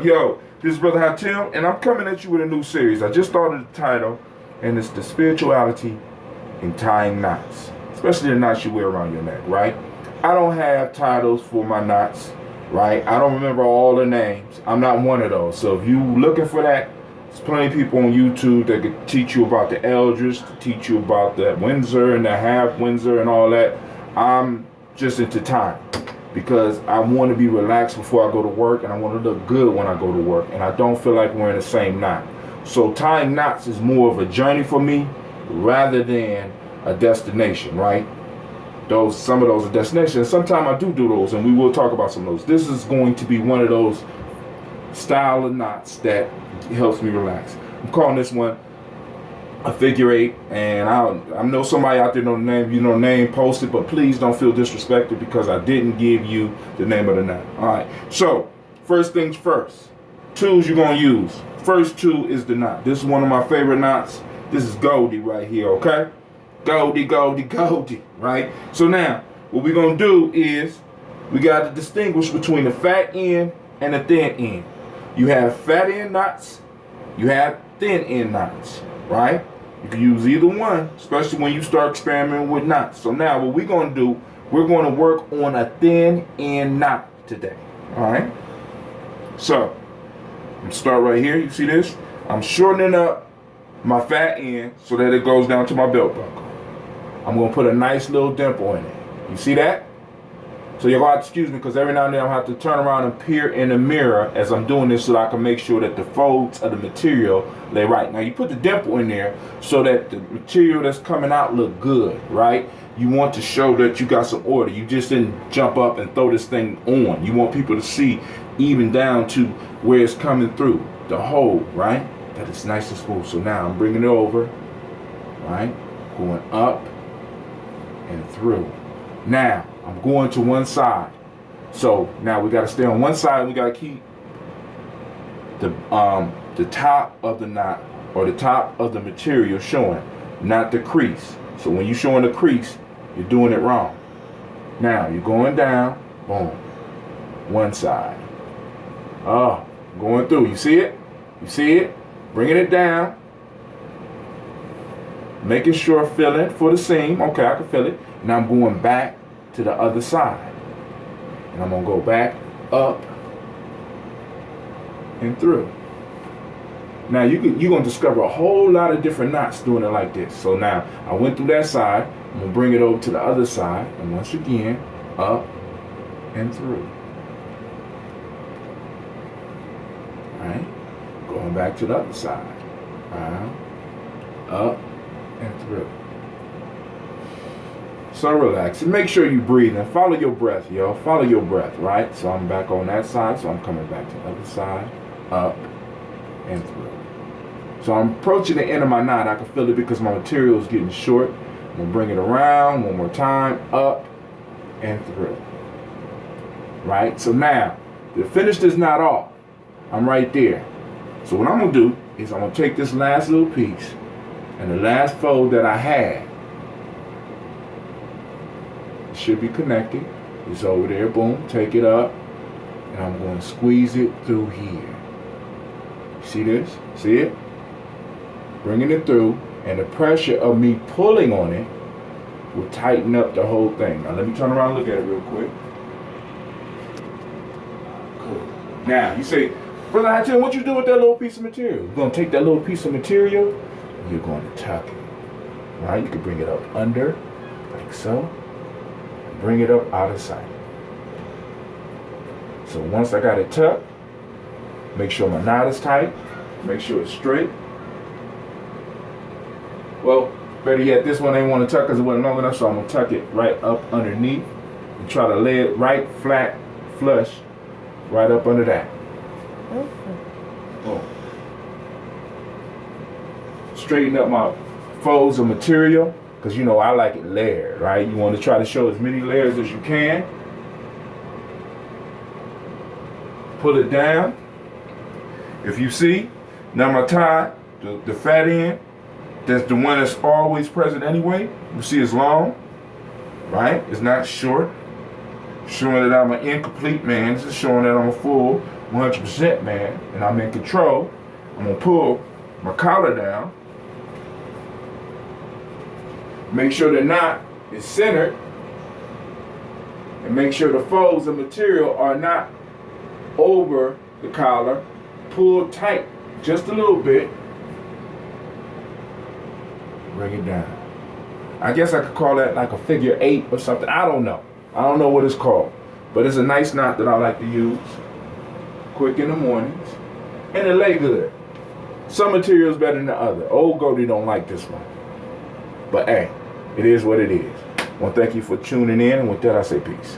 Yo, this is Brother Hatim, and I'm coming at you with a new series. I just started the title, and it's the spirituality in tying knots, especially the knots you wear around your neck, right? I don't have titles for my knots, right? I don't remember all the names. I'm not one of those. So if you looking for that, there's plenty of people on YouTube that could teach you about the Eldridge, to teach you about the Windsor and the half Windsor and all that. I'm just into time, because I want to be relaxed before I go to work, and I want to look good when I go to work, and I don't feel like wearing the same knot. So tying knots is more of a journey for me rather than a destination, right? Some of those are destinations. Sometimes I do those, and we will talk about some of those. This is going to be one of those style of knots that helps me relax. I'm calling this one a figure eight, and I know somebody out there know the name, name posted, but please don't feel disrespected because I didn't give you the name of the knot. All right, so first things first, tools you're gonna use. First tool is the knot. This is one of my favorite knots. This is Goldie right here, okay? Goldie, Goldie, Goldie, right? So now, what we're gonna do is we got to distinguish between the fat end and the thin end. You have fat end knots, you have thin end knots, right? You can use either one, especially when you start experimenting with knots. So now what we're going to do, we're going to work on a thin end knot today. All right? So, I'm going to start right here. You see this? I'm shortening up my fat end so that it goes down to my belt buckle. I'm going to put a nice little dimple in it. You see that? So you're going to have to excuse me because every now and then I'll have to turn around and peer in the mirror as I'm doing this so that I can make sure that the folds of the material lay right. Now you put the dimple in there so that the material that's coming out look good, right? You want to show that you got some order. You just didn't jump up and throw this thing on. You want people to see even down to where it's coming through, the hole, right? That it's nice and smooth. So now I'm bringing it over, right? Going up and through. Now, I'm going to one side. So now we got to stay on one side, and we got to keep the top of the knot or the top of the material showing, not the crease. So when you're showing the crease, you're doing it wrong. Now you're going down, boom, one side. Going through. You see it? You see it? Bringing it down. Making sure feeling for the seam. Okay, I can feel it. Now I'm going back to the other side. And I'm going to go back, up, and through. Now you're going to discover a whole lot of different knots doing it like this. So now I went through that side. I'm going to bring it over to the other side. And once again, up and through. All right? Going back to the other side. Up and through. So relax and make sure you breathe and follow your breath, yo. Follow your breath, right? So I'm back on that side, so I'm coming back to the other side, up and through. So I'm approaching the end of my knot. I can feel it because my material is getting short. I'm gonna bring it around one more time, up and through. Right? So now, to finish this knot off, I'm right there. So what I'm gonna do is I'm gonna take this last little piece and the last fold that I had, should be connected. It's over there, boom, take it up, and I'm going to squeeze it through here. See this? See it? Bringing it through, and the pressure of me pulling on it will tighten up the whole thing. Now let me turn around and look at it real quick. Cool. Now, you say, Brother Hatim, what you do with that little piece of material? You're going to take that little piece of material, and you're going to tuck it. Right? You can bring it up under, like so. Bring it up out of sight. So once I got it tucked, make sure my knot is tight, make sure it's straight. Well, better yet, this one ain't want to tuck because it wasn't long enough, so I'm going to tuck it right up underneath and try to lay it right flat, flush, right up under that. Boom. Straighten up my folds of material. Because I like it layered, right? You want to try to show as many layers as you can. Pull it down. If you see, now my tie, the fat end, that's the one that's always present anyway. You see it's long, right? It's not short. Showing that I'm an incomplete man. This is showing that I'm a full 100%, man, and I'm in control. I'm gonna pull my collar down. Make sure the knot is centered. And make sure the folds of material are not over the collar. Pull tight just a little bit. Bring it down. I guess I could call that like a figure 8 or something. I don't know. I don't know what it's called. But it's a nice knot that I like to use. Quick in the mornings. And it lay good. Some material's better than the other. Old Goldie don't like this one. But hey, it is what it is. I want to thank you for tuning in. And with that, I say peace.